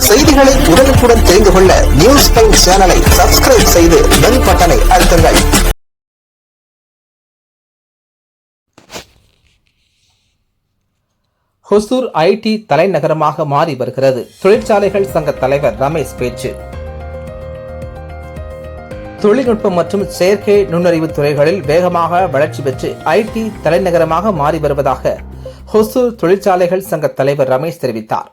செய்திகளை உடனுக்குடன் தெரிந்து கொள்ள நியூஸ் டைம் சேனலை சப்ஸ்கிரைப் செய்து பெல் பட்டனை அழுத்துங்கள். ஹொசூர் ஐடி தலைநகரமாக மாறி வருகிறது. தொழிற்சாலைகள் சங்க தலைவர் ரமேஷ் பேச்சு. தொழில்நுட்பம் மற்றும் செயற்கை நுண்ணறிவு துறைகளில் வேகமாக வளர்ச்சி பெற்று ஐடி தலைநகரமாக மாறி வருவதாக ஹொசூர் தொழிற்சாலைகள் சங்க தலைவர் ரமேஷ் தெரிவித்தார்.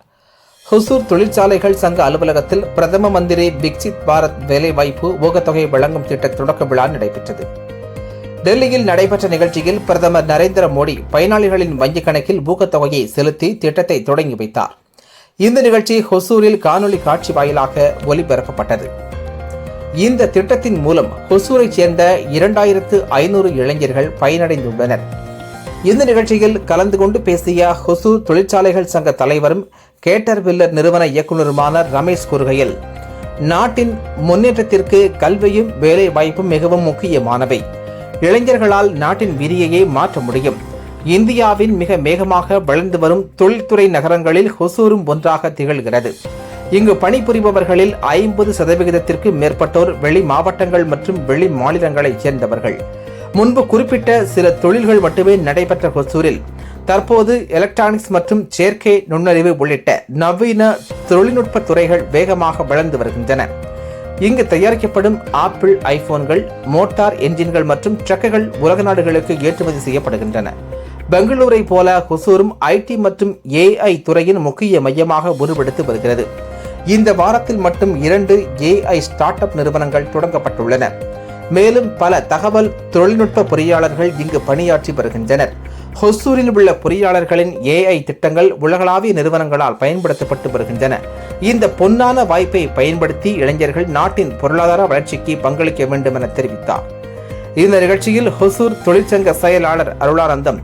ஹொசூர் தொழிற்சாலைகள் சங்க அலுவலகத்தில் பிரதம மந்திரி விக்சித் பாரத் வேலைவாய்ப்பு ஊக்கத்தொகை வழங்கும் திட்ட தொடக்க விழா நடைபெற்றது. டெல்லியில் நடைபெற்ற நிகழ்ச்சியில் பிரதமர் நரேந்திர மோடி பயனாளிகளின் வங்கிக் கணக்கில் ஊக்கத்தொகையை செலுத்தி திட்டத்தை தொடங்கி வைத்தார். இந்த நிகழ்ச்சி ஹொசூரில் காணொலி காட்சி வாயிலாக ஒலிபரப்பப்பட்டது. இந்த திட்டத்தின் மூலம் ஹொசூரைச் சேர்ந்த 2500 இளைஞர்கள் பயனடைந்துள்ளனர். இந்த நிகழ்ச்சியில் கலந்து கொண்டு பேசிய ஹொசூர் தொழிற்சாலைகள் சங்க தலைவரும் கேட்டர்பில்லர் நிறுவன இயக்குநருமான ரமேஷ் கூறுகையில், நாட்டின் முன்னேற்றத்திற்கு கல்வியும் வேலை வாய்ப்பும் மிகவும் முக்கியமானவை. இளைஞர்களால் நாட்டின் விதியையே மாற்ற முடியும். இந்தியாவின் மிக வேகமாக வளர்ந்து வரும் தொழில்துறை நகரங்களில் ஹொசூரும் ஒன்றாக திகழ்கிறது. இங்கு பணிபுரிபவர்களில் 50% மேற்பட்டோர் வெளி மாவட்டங்கள் மற்றும் வெளி மாநிலங்களைச் சேர்ந்தவர்கள். முன்பு குறிப்பிட்ட சில தொழில்கள் மட்டுமே நடைபெற்ற ஹொசூரில் தற்போது எலக்ட்ரானிக்ஸ் மற்றும் செயற்கை நுண்ணறிவு உள்ளிட்ட நவீன தொழில்நுட்ப துறைகள் வேகமாக வளர்ந்து வருகின்றன. இங்கு தயாரிக்கப்படும் ஆப்பிள் ஐபோன்கள், மோட்டார் என்ஜின்கள் மற்றும் ட்ரக்குகள் உலக நாடுகளுக்கு ஏற்றுமதி செய்யப்படுகின்றன. பெங்களூரை போல ஹொசூரும் ஐடி மற்றும் ஏஐ துறையின் முக்கிய மையமாக உருவெடுத்து வருகிறது. இந்த வாரத்தில் மட்டும் 2 ஏஐ ஸ்டார்ட் அப் நிறுவனங்கள் தொடங்கப்பட்டுள்ளன. மேலும் பல தகவல் தொழில்நுட்ப பொறியாளர்கள் இங்கு பணியாற்றி வருகின்றனர். ஹொசூரில் உள்ள பொறியாளர்களின் ஏஐ திட்டங்கள் உலகளாவிய நிறுவனங்களால் பயன்படுத்தப்பட்டு வருகின்றன. இந்த பொன்னான வாய்ப்பை பயன்படுத்தி இளைஞர்கள் நாட்டின் பொருளாதார வளர்ச்சிக்கு பங்களிக்க வேண்டும் என தெரிவித்தார். இந்த நிகழ்ச்சியில் ஹொசூர் தொழிற்சங்க செயலாளர் அருளானந்தம்,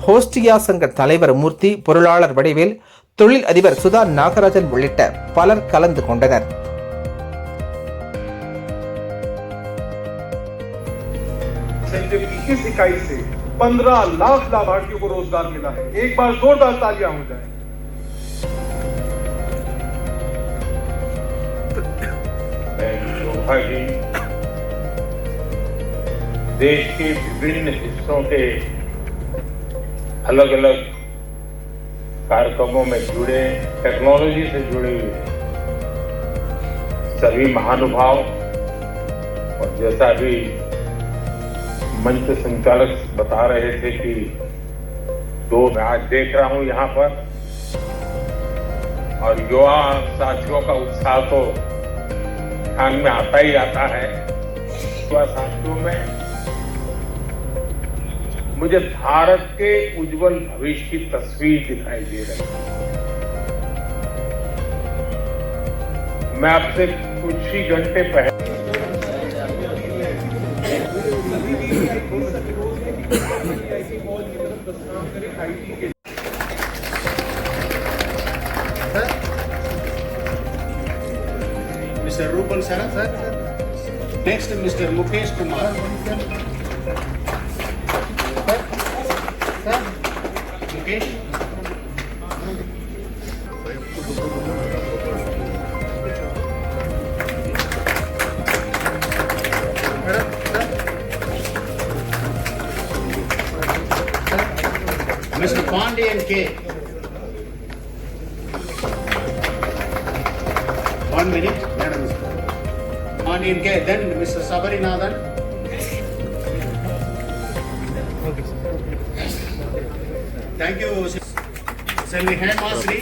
ஹோஸ்டியா சங்க தலைவர் மூர்த்தி, பொருளாளர் வடிவேல், தொழில் அதிபர் சுதா நாகராஜன் உள்ளிட்ட பலர் கலந்து கொண்டனர். सेक्टर 21 इकाई से 15 लाख लाभार्थियों को रोजगार मिला है. एक बार जोरदार तालियां हो जाए. शोभा जी देश के विभिन्न हिस्सों के अलग अलग कार्यक्रमों में जुड़े, टेक्नोलॉजी से जुड़े हुए सभी महानुभाव, और जैसा भी मंच संचालक बता रहे थे कि मैं आज देख रहा हूं यहां पर, और युवा साथियों का उत्साह तो ध्यान में आता ही आता है. युवा साथियों में मुझे भारत के उज्जवल भविष्य की तस्वीर दिखाई दे रही है. मैं आपसे कुछ ही घंटे पहले Mr. Rupal Saran, sir. Next, Mr. Mukesh Kumar. Sir, Mukesh. Mr. Pandian K. 1 minute, Madam. Pandian K. Then Mr. Sabarinathan. Thank you. Selvi Hemmasri.